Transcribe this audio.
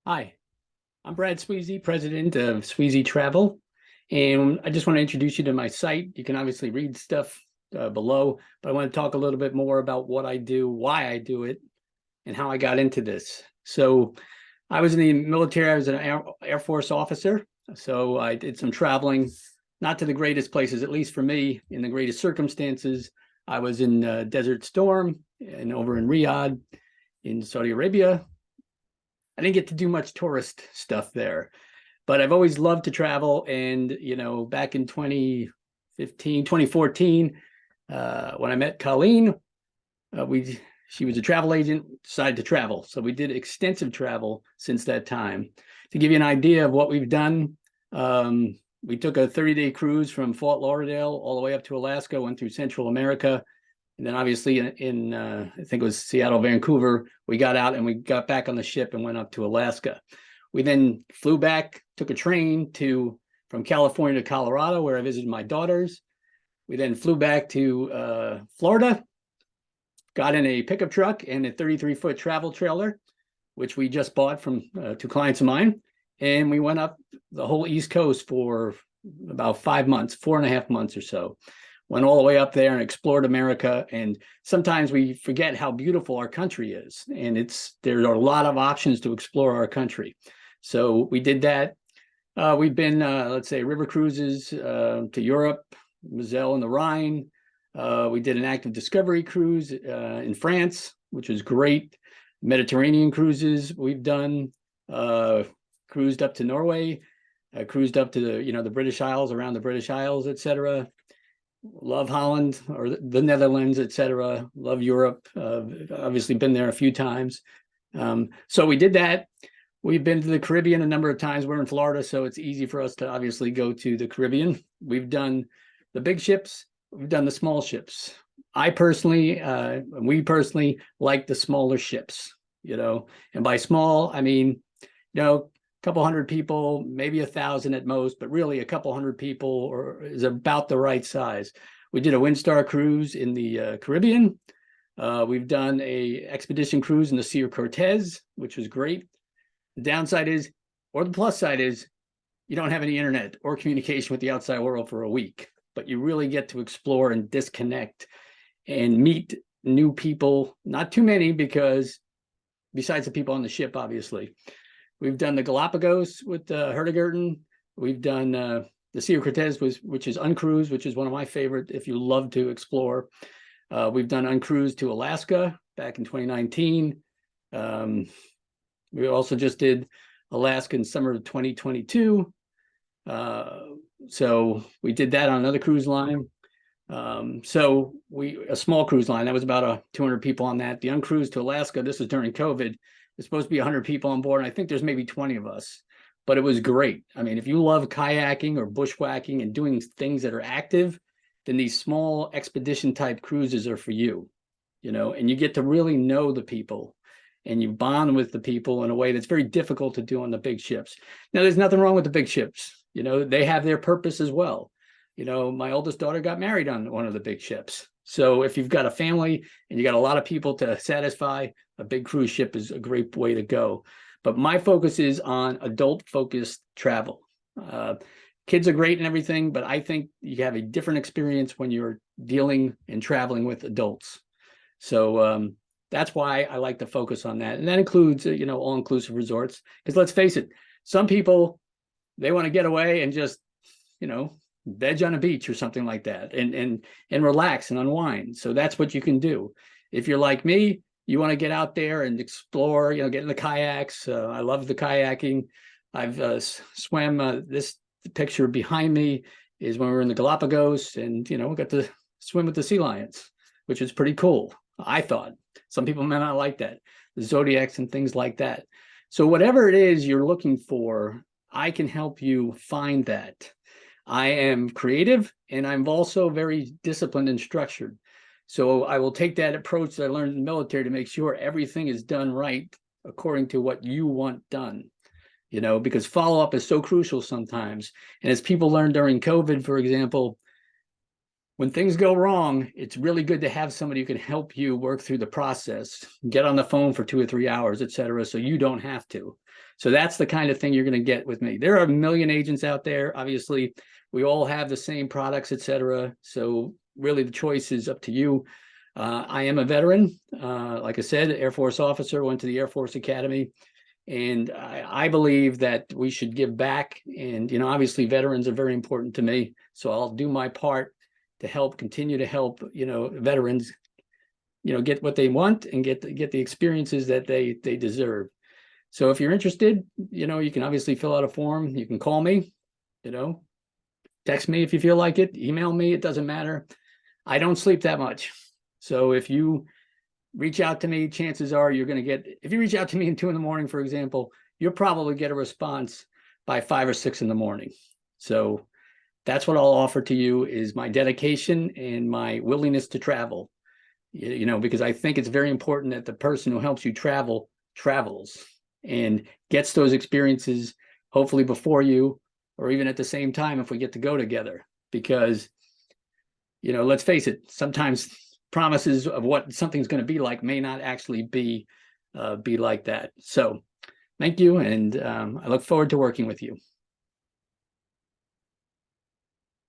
Hi, I'm Brad Swezey, president of Swezey Travel, and I just want to introduce you to my site. You can obviously read stuff below, but I want to talk a little bit more about what I do, why I do it, and how I got into this. So I was in the military. I was an Air Force officer, so I did some traveling, not to the greatest places, at least for me, in the greatest circumstances. I was in Desert Storm and over in Riyadh in Saudi Arabia. I didn't get to do much tourist stuff there, but I've always loved to travel. And, back in 2015, 2014, when I met Colleen, she was a travel agent, decided to travel. So we did extensive travel since that time. To give you an idea of what we've done, we took a 30-day cruise from Fort Lauderdale all the way up to Alaska, went through Central America. And then obviously in I think it was Seattle, Vancouver, we got out and we got back on the ship and went up to Alaska. We then flew back, took a train from California to Colorado, where I visited my daughters. We then flew back to Florida, got in a pickup truck and a 33-foot travel trailer, which we just bought from two clients of mine. And we went up the whole East Coast for about 5 months, 4.5 months or so. Went all the way up there and explored America. And sometimes we forget how beautiful our country is. And there are a lot of options to explore our country. So we did that. We've been, let's say, river cruises to Europe, Moselle and the Rhine. We did an active discovery cruise in France, which was great. Mediterranean cruises we've done, cruised up to Norway, cruised up to the British Isles, around the British Isles, etc. Love Holland or the Netherlands, etc. Love Europe. Obviously been there a few times. So we did that. We've been to the Caribbean a number of times. We're in Florida, so it's easy for us to obviously go to the Caribbean. We've done the big ships. We've done the small ships. We personally like the smaller ships, and by small, I mean, a couple hundred people, maybe 1,000 at most, but really a couple hundred people is about the right size. We did a Windstar cruise in the Caribbean. We've done a expedition cruise in the Sea of Cortez, which was great. The downside is, or the plus side is, you don't have any internet or communication with the outside world for a week, but you really get to explore and disconnect and meet new people. Not too many, because besides the people on the ship, obviously. We've done the Galapagos with Hurtigruten. We've done the Sea of Cortez, which is uncruised, which is one of my favorite if you love to explore. We've done uncruised to Alaska back in 2019. We also just did Alaska in summer of 2022. So we did that on another cruise line. A small cruise line, that was about 200 people on that. The uncruised to Alaska, this was during COVID. It's supposed to be 100 people on board, and I think there's maybe 20 of us, but it was great. I mean, if you love kayaking or bushwhacking and doing things that are active, then these small expedition type cruises are for you, and you get to really know the people and you bond with the people in a way that's very difficult to do on the big ships. Now, there's nothing wrong with the big ships. They have their purpose as well. My oldest daughter got married on one of the big ships. So if you've got a family and you got a lot of people to satisfy, a big cruise ship is a great way to go. But my focus is on adult-focused travel. Kids are great and everything, but I think you have a different experience when you're dealing and traveling with adults. So that's why I like to focus on that. And that includes, all-inclusive resorts. Because let's face it, some people, they want to get away and just, veg on a beach or something like that and relax and unwind. So that's what you can do. If you're like me, you want to get out there and explore, get in the kayaks. I love the kayaking. I've swam. This picture behind me is when we were in the Galapagos, and we got to swim with the sea lions, which is pretty cool. I thought. Some people may not like that, the zodiacs and things like that. So whatever it is you're looking for, I can help you find that. I am creative, and I'm also very disciplined and structured. So I will take that approach that I learned in the military to make sure everything is done right according to what you want done, because follow-up is so crucial sometimes. And as people learned during COVID, for example, when things go wrong, it's really good to have somebody who can help you work through the process, get on the phone for 2 or 3 hours, et cetera, so you don't have to. So that's the kind of thing you're going to get with me. There are a million agents out there. Obviously, we all have the same products, et cetera. So really the choice is up to you. I am a veteran. Like I said, Air Force officer, went to the Air Force Academy. And I believe that we should give back. And, obviously veterans are very important to me. So I'll do my part to continue to help, veterans, get what they want and get the experiences that they deserve. So if you're interested, you can obviously fill out a form. You can call me, text me if you feel like it, email me, it doesn't matter. I don't sleep that much. So if you reach out to me, chances are you're going to if you reach out to me at 2 a.m, for example, you'll probably get a response by 5 or 6 a.m. So that's what I'll offer to you, is my dedication and my willingness to travel, because I think it's very important that the person who helps you travels and gets those experiences, hopefully before you, or even at the same time if we get to go together. Because, let's face it, sometimes promises of what something's going to be like may not actually be like that. So thank you. And I look forward to working with you.